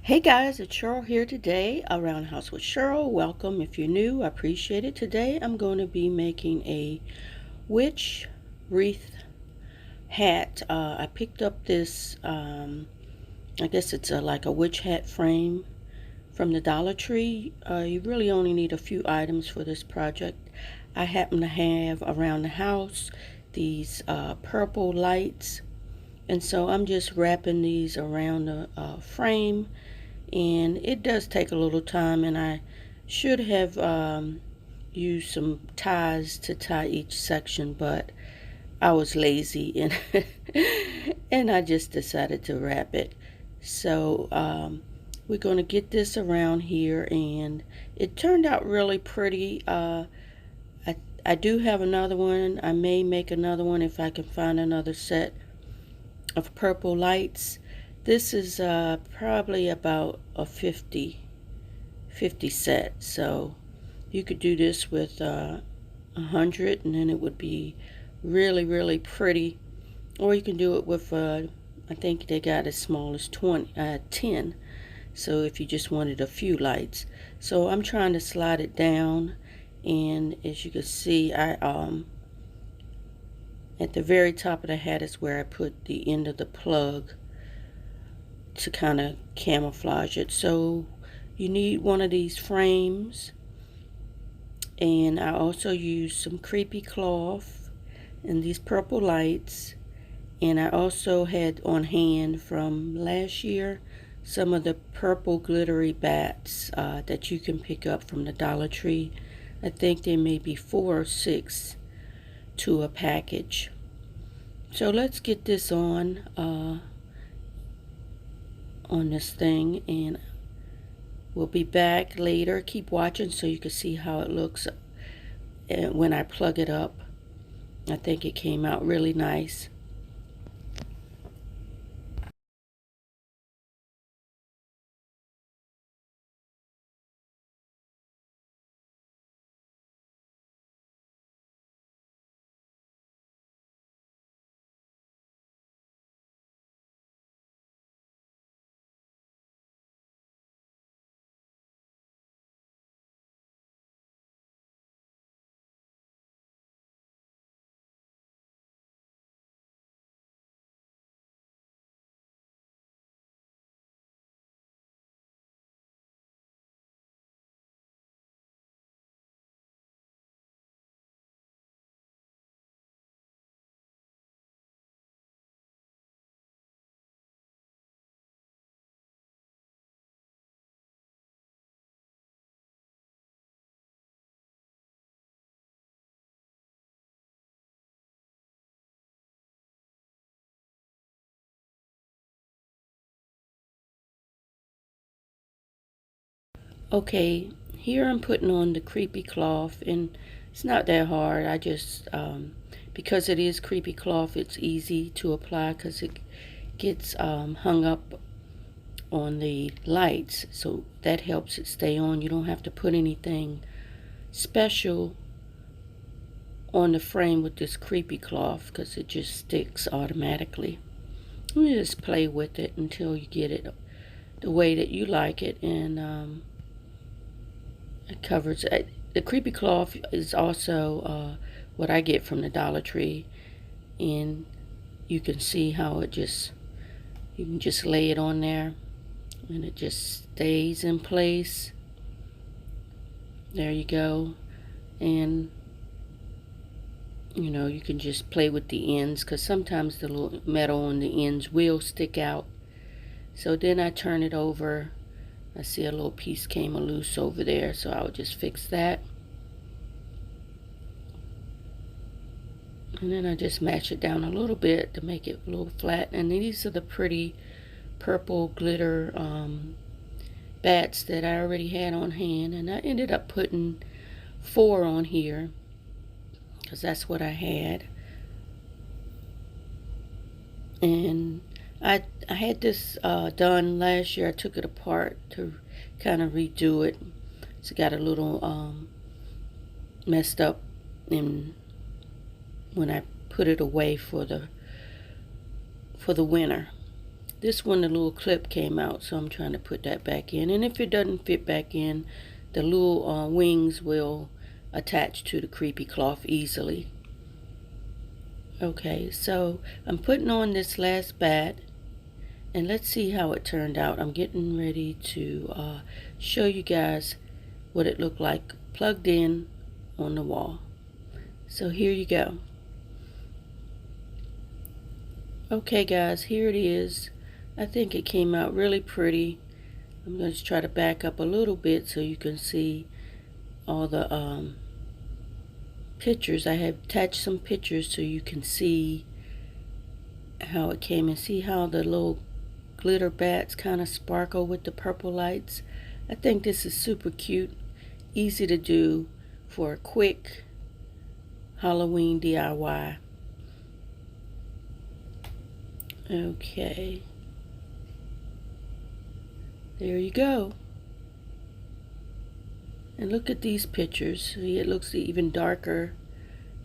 Hey guys, it's Cheryl here today around the house with Cheryl. Welcome if you're new, I appreciate it. Today I'm going to be making a witch wreath hat. I picked up this, I guess it's like a witch hat frame from the Dollar Tree. You really only need a few items for this project. I happen to have around the house these purple lights, and so I'm just wrapping these around the frame, and it does take a little time, and I should have used some ties to tie each section, but I was lazy and and I just decided to wrap it. So we're going to get this around here, and it turned out really pretty. I, I do have another one. I may make another one if I can find another set of purple lights. This is probably about a 50 set, so you could do this with 100, and then it would be really pretty. Or you can do it with I think they got as small as 10, so if you just wanted a few lights. So I'm trying to slide it down, and as you can see, I at the very top of the hat is where I put the end of the plug to kind of camouflage it. So you need one of these frames, and I also used some creepy cloth and these purple lights, and I also had on hand from last year some of the purple glittery bats that you can pick up from the Dollar Tree. I think there may be 4 or 6 to a package. So let's get this on this thing, and we'll be back later. Keep watching so you can see how it looks when I plug it up. I think it came out really nice. Okay, here I'm putting on the creepy cloth, and it's not that hard. I just because it is creepy cloth, it's easy to apply because it gets hung up on the lights, so that helps it stay on. You don't have to put anything special on the frame with this creepy cloth because it just sticks automatically. You just play with it until you get it the way that you like it, and it covers it. The creepy cloth is also what I get from the Dollar Tree, and you can see how it just, you can just lay it on there and it just stays in place. There you go. And you can just play with the ends because sometimes the little metal on the ends will stick out. So then I turn it over. I see a little piece came loose over there, so I'll just fix that. And then I just match it down a little bit to make it a little flat. And these are the pretty purple glitter bats that I already had on hand, and I ended up putting 4 on here because that's what I had. And I had this done last year. I took it apart to kind of redo it. It's got a little messed up in when I put it away for the winter. This one, the little clip came out, so I'm trying to put that back in. And if it doesn't fit back in, the little wings will attach to the creepy cloth easily. Okay, so I'm putting on this last bat, and let's see how it turned out. I'm getting ready to show you guys what it looked like plugged in on the wall. So here you go. Okay guys, here it is. I think it came out really pretty. I'm going to try to back up a little bit so you can see all the pictures. I have attached some pictures so you can see how it came, and see how the little glitter bats kind of sparkle with the purple lights. I think this is super cute, easy to do for a quick Halloween DIY. Okay, there you go. And look at these pictures. See, it looks even darker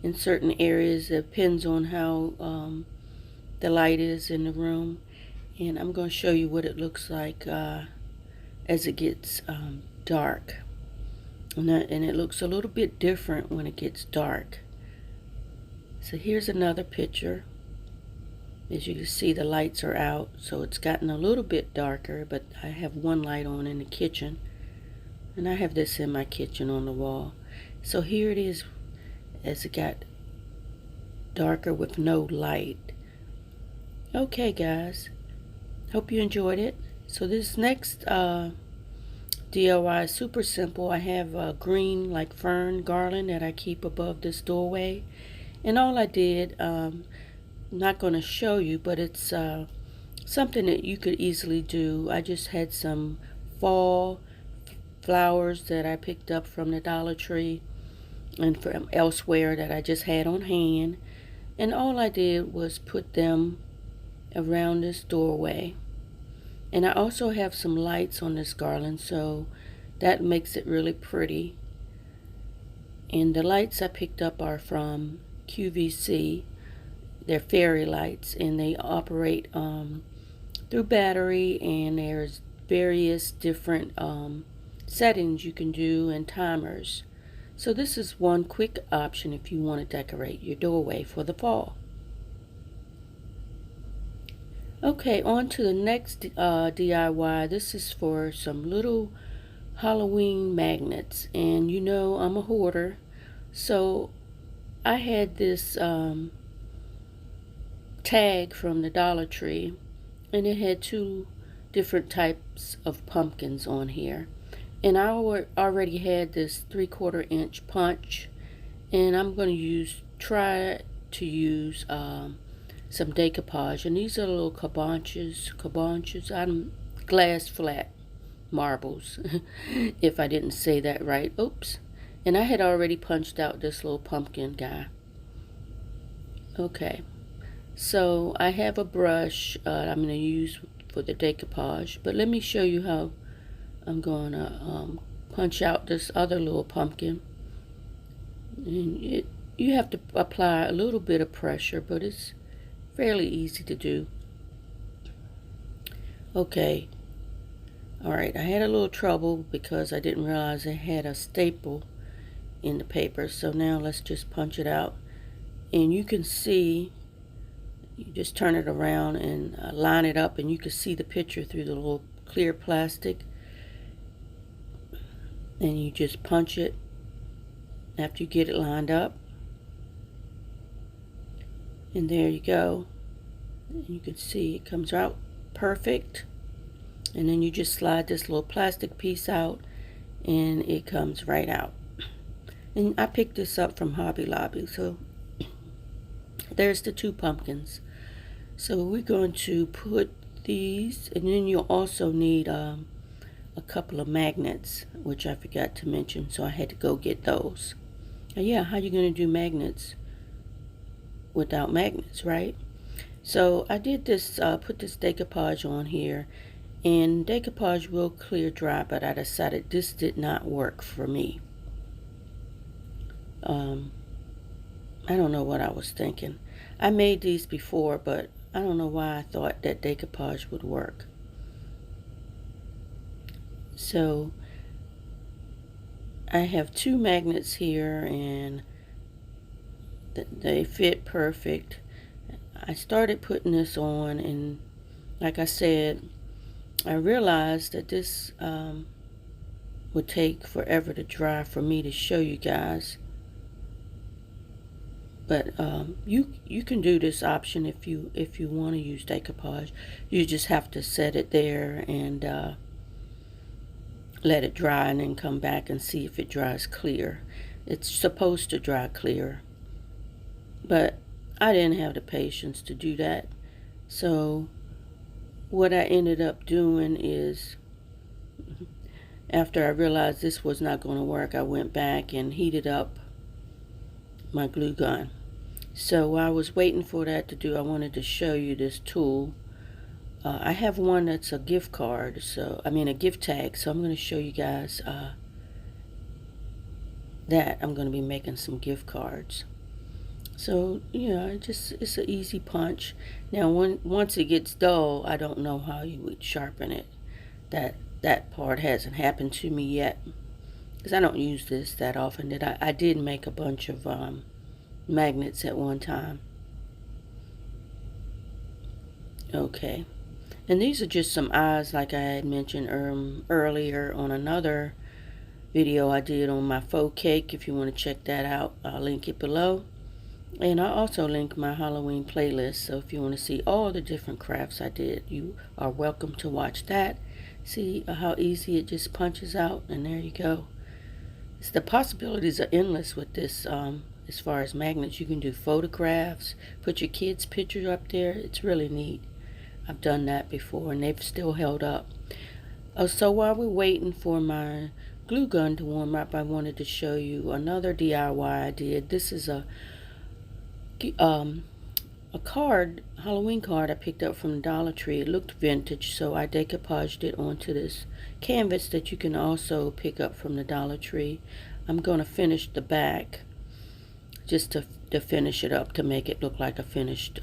in certain areas. It depends on how the light is in the room. And I'm going to show you what it looks like as it gets dark. And it looks a little bit different when it gets dark. So here's another picture. As you can see, the lights are out, so it's gotten a little bit darker, but I have one light on in the kitchen. And I have this in my kitchen on the wall. So here it is as it got darker with no light. Okay guys, hope you enjoyed it. So this next DIY is super simple. I have a green like fern garland that I keep above this doorway. And all I did, I'm not going to show you, but it's something that you could easily do. I just had some fall flowers that I picked up from the Dollar Tree and from elsewhere that I just had on hand, and all I did was put them around this doorway. And I also have some lights on this garland, so that makes it really pretty. And the lights I picked up are from QVC. They're fairy lights, and they operate through battery, and there's various different settings you can do and timers. So this is one quick option if you want to decorate your doorway for the fall. Okay, on to the next DIY. This is for some little Halloween magnets, and you know I'm a hoarder, so I had this tag from the Dollar Tree, and it had two different types of pumpkins on here. And I already had this 3/4 inch punch, and I'm going to try to use some decoupage. And these are little cachbons. I'm glass flat marbles, if I didn't say that right. Oops. And I had already punched out this little pumpkin guy. Okay, so I have a brush I'm going to use for the decoupage, but let me show you how I'm going to punch out this other little pumpkin. And you have to apply a little bit of pressure, but it's fairly easy to do. Okay, alright, I had a little trouble because I didn't realize I had a staple in the paper, so now let's just punch it out. And you can see, you just turn it around and line it up, and you can see the picture through the little clear plastic. And you just punch it after you get it lined up, and there you go. And you can see it comes out perfect. And then you just slide this little plastic piece out, and it comes right out. And I picked this up from Hobby Lobby. So there's the two pumpkins. So we're going to put these, and then you'll also need a couple of magnets, which I forgot to mention, so I had to go get those. And yeah, how you going to do magnets without magnets, right? So I did this, put this decoupage on here, and decoupage will clear dry, but I decided this did not work for me. I don't know what I was thinking. I made these before, but I don't know why I thought that decoupage would work. So I have 2 magnets here, and they fit perfect. I started putting this on, and like I said, I realized that this would take forever to dry for me to show you guys. But you can do this option if you want to use decoupage. You just have to set it there and let it dry, and then come back and see if it dries clear. It's supposed to dry clear, but I didn't have the patience to do that. So what I ended up doing is, after I realized this was not going to work, I went back and heated up my glue gun. So while I was waiting for that to do, I wanted to show you this tool. I have one that's a gift card, a gift tag, so I'm going to show you guys that I'm going to be making some gift cards. So, it's an easy punch. Now, once it gets dull, I don't know how you would sharpen it. That part hasn't happened to me yet, because I don't use this that often. I did make a bunch of magnets at one time. Okay. And these are just some eyes, like I had mentioned earlier on another video I did on my faux cake. If you want to check that out, I'll link it below. And I'll also link my Halloween playlist, so if you want to see all the different crafts I did, you are welcome to watch that. See how easy it just punches out, and there you go. The possibilities are endless with this. As far as magnets, you can do photographs, put your kids' picture up there. It's really neat. I've done that before, and they've still held up. So while we're waiting for my glue gun to warm up, I wanted to show you another DIY I did. This is a Halloween card I picked up from the Dollar Tree. It looked vintage, so I decoupaged it onto this canvas that you can also pick up from the Dollar Tree. I'm going to finish the back, just to finish it up, to make it look like a finished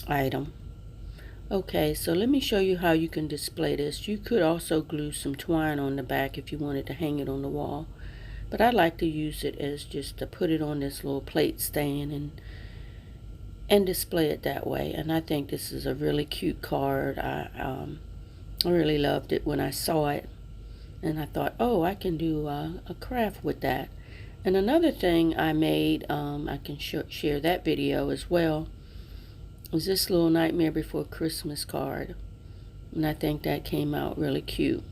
item. Okay, so let me show you how you can display this. You could also glue some twine on the back if you wanted to hang it on the wall, but I like to use it as just to put it on this little plate stand and display it that way. And I think this is a really cute card. I really loved it when I saw it, and I thought, oh, I can do a craft with that. And another thing I made, I can share that video as well, was this little Nightmare Before Christmas card, and I think that came out really cute.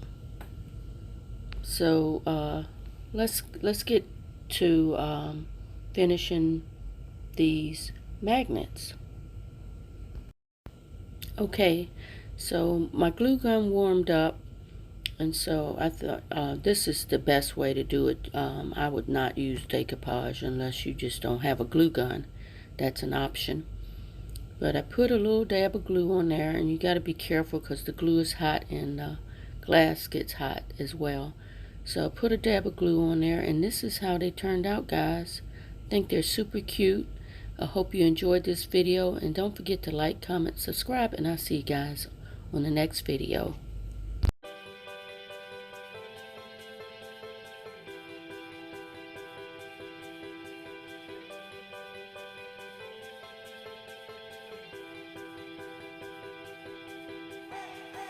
So let's get to finishing these magnets. Okay, so my glue gun warmed up, and so I thought this is the best way to do it. I would not use decoupage unless you just don't have a glue gun. That's an option. But I put a little dab of glue on there, and you got to be careful because the glue is hot and the glass gets hot as well. So I put a dab of glue on there, and this is how they turned out, guys. I think they're super cute. I hope you enjoyed this video, and don't forget to like, comment, subscribe, and I'll see you guys on the next video.